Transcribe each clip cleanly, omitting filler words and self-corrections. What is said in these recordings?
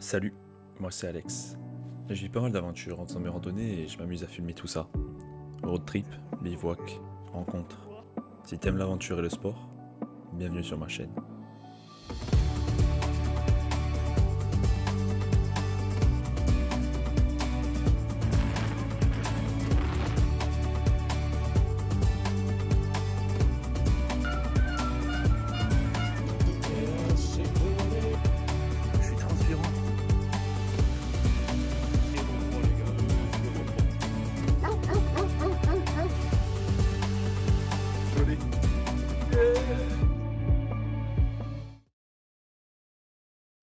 Salut, moi c'est Alex. Je vis pas mal d'aventures en faisant mes randonnées et je m'amuse à filmer tout ça. Road trip, bivouac, rencontres. Si t'aimes l'aventure et le sport, bienvenue sur ma chaîne. Je suis transpirant.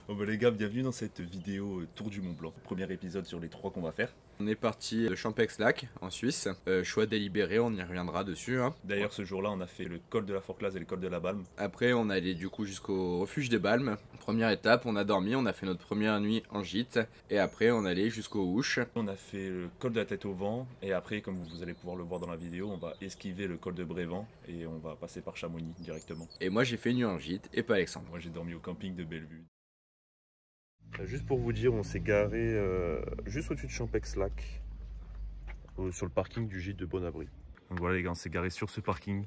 Bon bah les gars, bienvenue dans cette vidéo Tour du Mont Blanc. Premier épisode sur les 3 qu'on va faire. On est parti de Champex-Lac en Suisse, choix délibéré, on y reviendra dessus. D'ailleurs ce jour-là on a fait le col de la Forclaz et le col de la Balme. Après on est allé du coup jusqu'au refuge des Balmes. Première étape, on a dormi, on a fait notre première nuit en gîte. Et après on est allé jusqu'aux Houches. On a fait le col de la Tête au Vent. Et après, comme vous allez pouvoir le voir dans la vidéo, on va esquiver le col de Brévent. Et on va passer par Chamonix directement. Et moi j'ai fait une nuit en gîte et pas Alexandre. Moi j'ai dormi au camping de Bellevue. Juste pour vous dire, on s'est garé juste au-dessus de Champex-Lac, sur le parking du gîte de Bon-Abri. Donc voilà les gars, on s'est garé sur ce parking.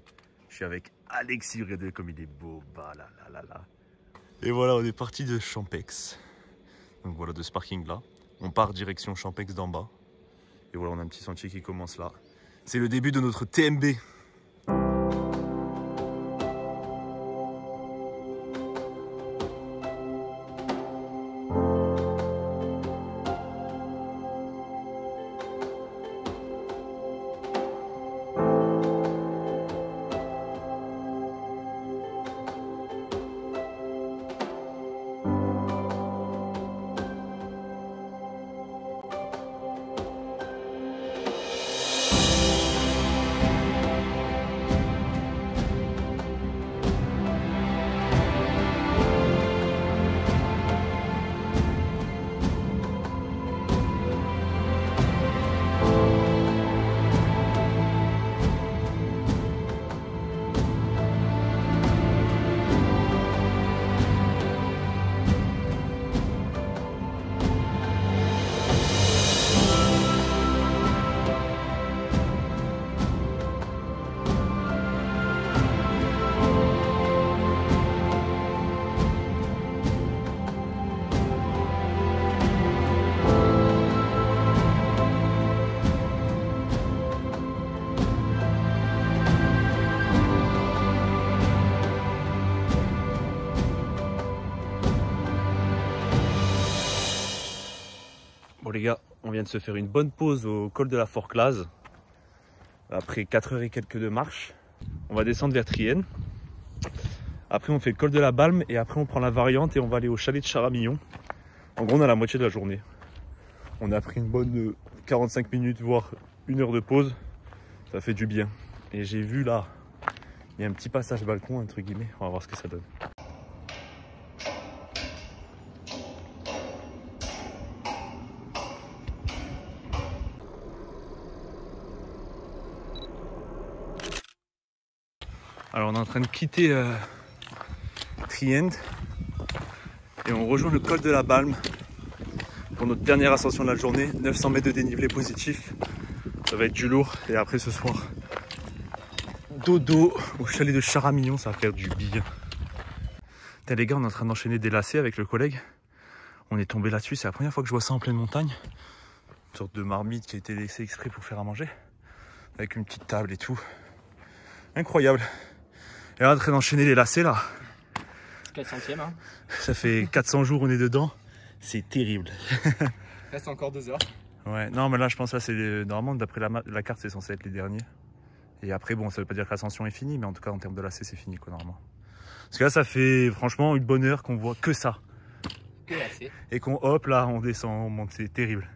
Je suis avec Alexis, regardez comme il est beau, bah là là là là. Et voilà, on est parti de Champex. Donc voilà, de ce parking là. On part direction Champex d'en bas. Et voilà, on a un petit sentier qui commence là. C'est le début de notre TMB. Bon les gars, on vient de se faire une bonne pause au col de la Forclaz. Après 4 heures et quelques de marche. On va descendre vers Trienne. Après on fait le col de la Balme et après on prend la variante et on va aller au chalet de Charamillon. En gros on a la moitié de la journée. On a pris une bonne 45 minutes voire 1 heure de pause. Ça fait du bien. Et j'ai vu là, il y a un petit passage balcon entre guillemets. On va voir ce que ça donne. Alors on est en train de quitter Trienne et on rejoint le col de la Balme pour notre dernière ascension de la journée, 900 mètres de dénivelé positif. Ça va être du lourd et après ce soir, dodo au chalet de Charamillon, ça va faire du bien. Putain, les gars, on est en train d'enchaîner des lacets avec le collègue. On est tombé là-dessus, c'est la première fois que je vois ça en pleine montagne. Une sorte de marmite qui a été laissée exprès pour faire à manger, avec une petite table et tout. Incroyable. Et là, en train d'enchaîner les lacets là. 400e hein. Ça fait 400 jours on est dedans. C'est terrible. Reste encore 2 heures. Ouais, non mais là je pense que c'est normalement d'après la carte c'est censé être les derniers. Et après bon ça veut pas dire que l'ascension est finie, mais en tout cas en termes de lacets c'est fini quoi normalement. Parce que là ça fait franchement une bonne heure qu'on voit que ça. Que lacets. Et qu'on hop là on descend, on monte, c'est terrible.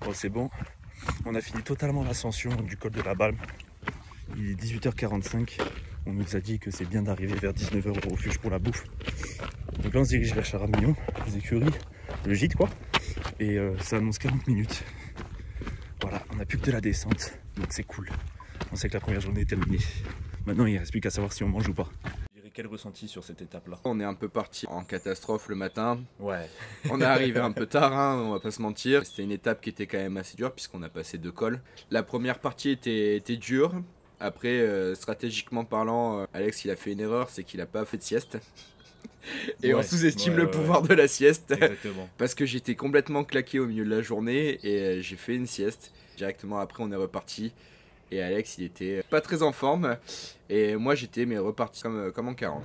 Bon c'est bon. On a fini totalement l'ascension du col de la Balme. Il est 18h45. On nous a dit que c'est bien d'arriver vers 19h au refuge pour la bouffe. Donc là on se dirige vers Charamillon, les écuries, le gîte quoi. Et ça annonce 40 minutes. Voilà, on n'a plus que de la descente, donc c'est cool. On sait que la première journée est terminée. Maintenant il ne reste plus qu'à savoir si on mange ou pas. quel ressenti sur cette étape-là? On est un peu parti en catastrophe le matin. Ouais. On est arrivé un peu tard, hein, on va pas se mentir. C'était une étape qui était quand même assez dure puisqu'on a passé 2 cols. La première partie était dure. Après, stratégiquement parlant, Alex il a fait une erreur, c'est qu'il a pas fait de sieste. Et on sous-estime le pouvoir de la sieste. Exactement. Parce que j'étais complètement claqué au milieu de la journée et j'ai fait une sieste. Directement après, on est reparti. Et Alex, il était pas très en forme. Et moi, j'étais reparti comme en 40.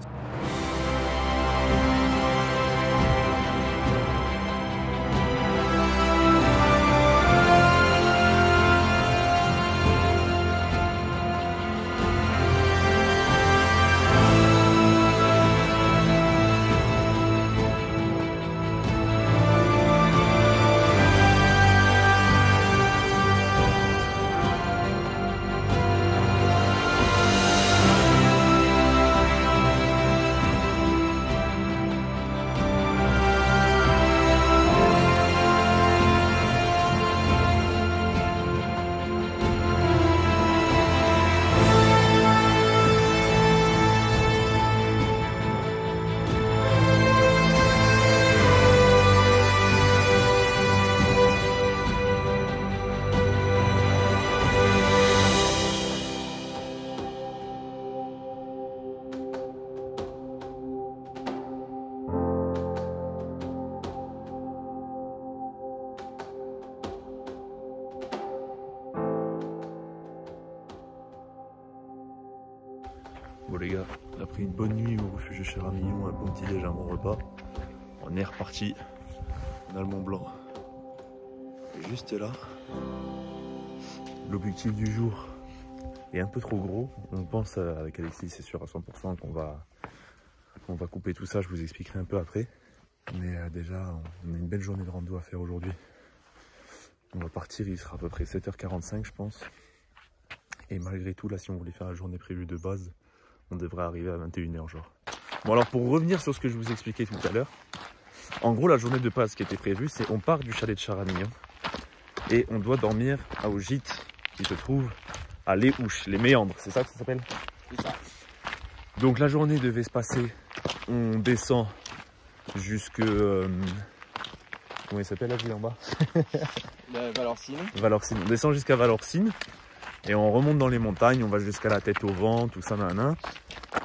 Bon les gars, après une bonne nuit au refuge de Charamillon, un bon petit déj, un bon repas, on est reparti. On a le Mont Blanc juste là. L'objectif du jour est un peu trop gros. On pense avec Alexis, c'est sûr à 100% qu'on va couper tout ça, je vous expliquerai un peu après. Mais déjà, on a une belle journée de rando à faire aujourd'hui. On va partir, il sera à peu près 7h45 je pense. Et malgré tout, là si on voulait faire la journée prévue de base, on devrait arriver à 21h genre. Bon alors pour revenir sur ce que je vous expliquais tout à l'heure, en gros la journée de base qui était prévue, c'est on part du chalet de Charamillon et on doit dormir au gîte qui se trouve à Les Houches, les Méandres, c'est ça que ça s'appelle? C'est ça. Donc la journée devait se passer, on descend jusque... comment il s'appelle la ville en bas? Valorcine. Valorcine. On descend jusqu'à Valorcine et on remonte dans les montagnes, on va jusqu'à la tête au vent, tout ça, nanana.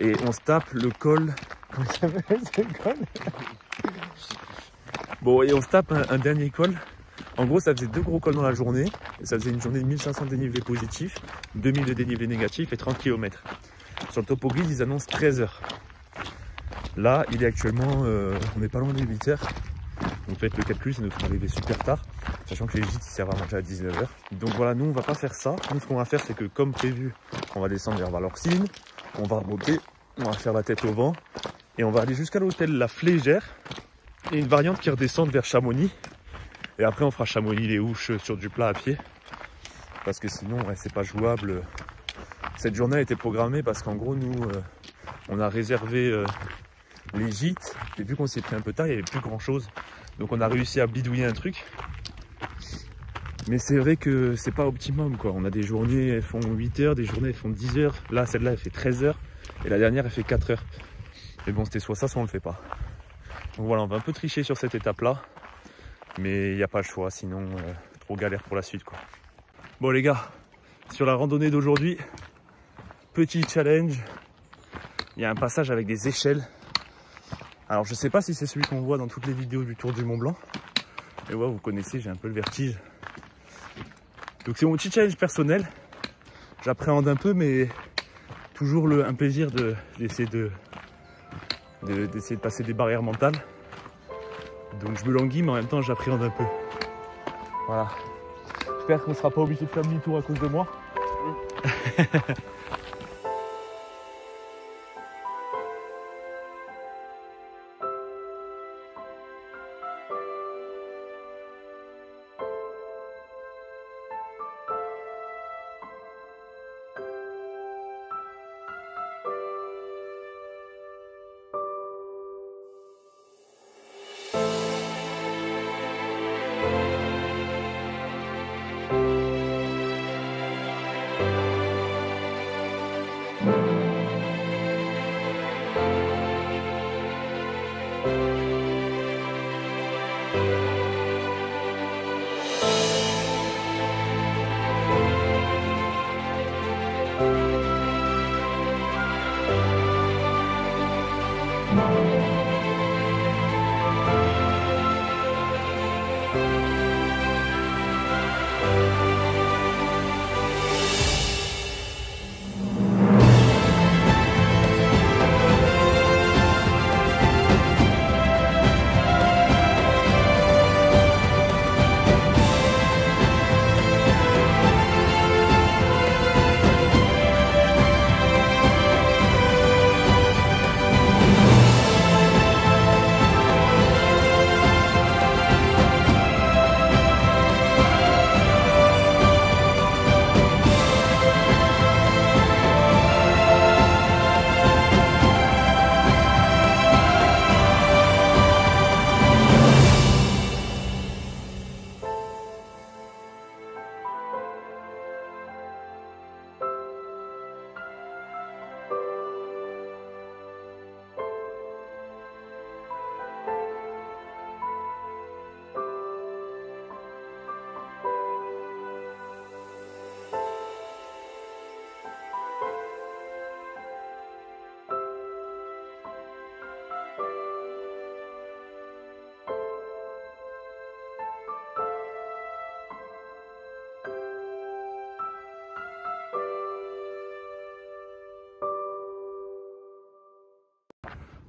Et on se tape le col... Comment il s'appelle ce col? Bon, et on se tape un dernier col. En gros, ça faisait 2 gros cols dans la journée. Ça faisait une journée de 1500 dénivelés positifs, 2000 de dénivelés négatifs et 30 km. Sur le topo grid, ils annoncent 13 heures. Là, il est actuellement... on n'est pas loin des 8 heures. Donc faites le calcul, ça nous fait arriver super tard. Sachant que les gîtes, ils servent à manger à 19h. Donc voilà, nous, on va pas faire ça. Nous, ce qu'on va faire, c'est que comme prévu, on va descendre vers Valorcine. On va remonter, on va faire la tête au vent. Et on va aller jusqu'à l'hôtel La Flégère. Et une variante qui redescend vers Chamonix. Et après, on fera Chamonix-les Houches sur du plat à pied. Parce que sinon, ouais, c'est pas jouable. Cette journée a été programmée parce qu'en gros, nous, on a réservé les gîtes. Et vu qu'on s'est pris un peu tard, il n'y avait plus grand chose. Donc on a réussi à bidouiller un truc. Mais c'est vrai que c'est pas optimum quoi. On a des journées, elles font 8 heures, des journées, elles font 10 heures. Là, celle-là, elle fait 13 heures. Et la dernière, elle fait 4 heures. Mais bon, c'était soit ça, soit on le fait pas. Donc voilà, on va un peu tricher sur cette étape-là. Mais il n'y a pas le choix, sinon trop galère pour la suite quoi. Bon les gars, sur la randonnée d'aujourd'hui, petit challenge. Il y a un passage avec des échelles. Alors je sais pas si c'est celui qu'on voit dans toutes les vidéos du Tour du Mont Blanc. Et ouais, vous connaissez, j'ai un peu le vertige. Donc c'est mon petit challenge personnel. J'appréhende un peu, mais toujours un plaisir d'essayer de passer des barrières mentales. Donc je me languis, mais en même temps j'appréhende un peu. Voilà. J'espère qu'on ne sera pas obligé de faire demi-tour à cause de moi.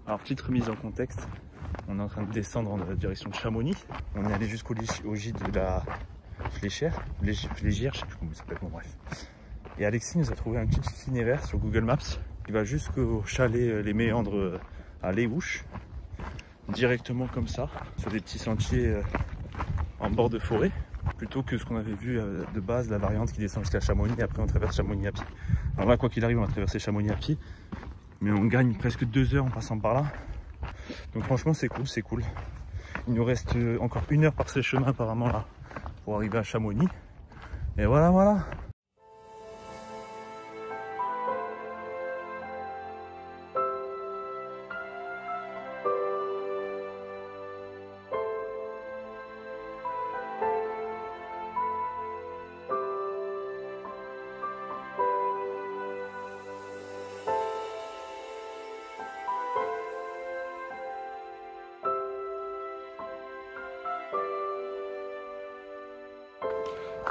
Alors petite remise en contexte, on est en train de descendre en direction de Chamonix. On est allé jusqu'au gîte de la Fléchière, je sais plus comment ça s'appelle, bon bref. Et Alexis nous a trouvé un petit itinéraire sur Google Maps qui va jusqu'au chalet Les Méandres à Léouche, directement comme ça, sur des petits sentiers en bord de forêt, plutôt que ce qu'on avait vu de base, la variante qui descend jusqu'à Chamonix et après on traverse Chamonix à pied. Alors là, quoi qu'il arrive, on va traverser Chamonix à pied. Mais on gagne presque 2 heures en passant par là. Donc franchement c'est cool, c'est cool. Il nous reste encore 1 heure par ces chemins apparemment là pour arriver à Chamonix. Et voilà, voilà.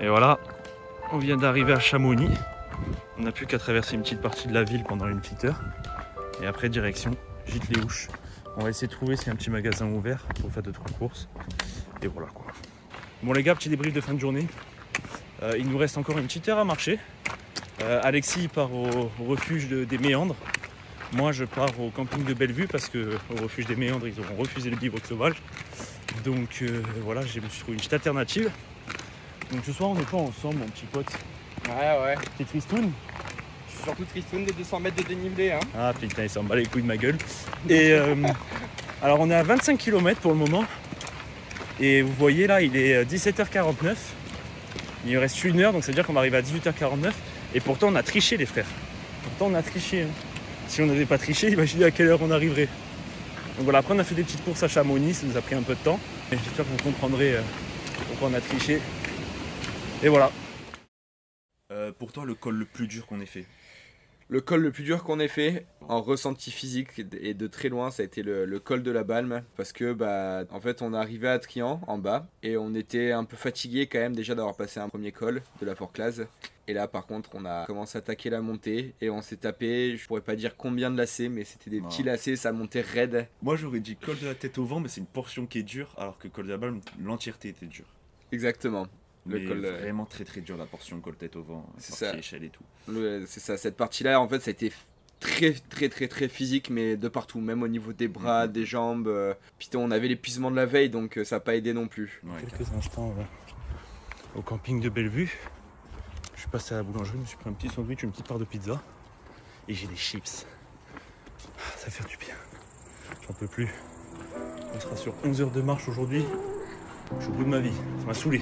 Et voilà, on vient d'arriver à Chamonix. On n'a plus qu'à traverser une petite partie de la ville pendant une petite heure. Et après, direction Gîte Léouche. On va essayer de trouver s'il y a un petit magasin ouvert pour faire 2-3 courses. Et voilà quoi. Bon les gars, petit débrief de fin de journée. Il nous reste encore une petite heure à marcher. Alexis part au refuge des Méandres. Moi je pars au camping de Bellevue parce qu'au refuge des Méandres ils auront refusé le bivouac sauvage. Donc voilà, je me suis trouvé une petite alternative. Donc ce soir on n'est pas ensemble mon petit pote. Ouais. T'es tristoun? Je suis surtout tristoun des 200 mètres de dénivelé. Hein. Ah putain, il s'en bat les couilles de ma gueule. Et alors on est à 25 km pour le moment. Et vous voyez là, il est 17h49. Il nous reste 1 heure, donc ça veut dire qu'on va arriver à 18h49. Et pourtant on a triché les frères. Pourtant on a triché. Hein. Si on n'avait pas triché, imaginez à quelle heure on arriverait. Donc voilà, après on a fait des petites courses à Chamonix, ça nous a pris un peu de temps. Et j'espère que vous comprendrez pourquoi on a triché. Et voilà. Pour toi, le col le plus dur qu'on ait fait? Le col le plus dur qu'on ait fait en ressenti physique et de très loin, ça a été le col de la Balme, parce que en fait on est arrivé à Trian en bas et on était un peu fatigué quand même déjà d'avoir passé un premier col de la Forclaz. Et là par contre on a commencé à attaquer la montée et on s'est tapé, je pourrais pas dire combien de lacets, mais c'était des petits lacets, ça montait raide. Moi j'aurais dit col de la tête au vent, mais c'est une portion qui est dure, alors que col de la Balme, l'entièreté était dure. Exactement. Mais vraiment très très dur la portion col tête au vent, c'est ça. Échelle et tout. C'est ça, cette partie-là en fait ça a été très physique, mais de partout, même au niveau des bras, des jambes. Putain, on avait l'épuisement de la veille, donc ça n'a pas aidé non plus. Ouais. Quelques instants au camping de Bellevue. Je suis passé à la boulangerie, je me suis pris un petit sandwich, une petite part de pizza. Et j'ai des chips. Ça fait du bien. J'en peux plus. On sera sur 11 heures de marche aujourd'hui. Je suis au bout de ma vie. Ça m'a saoulé.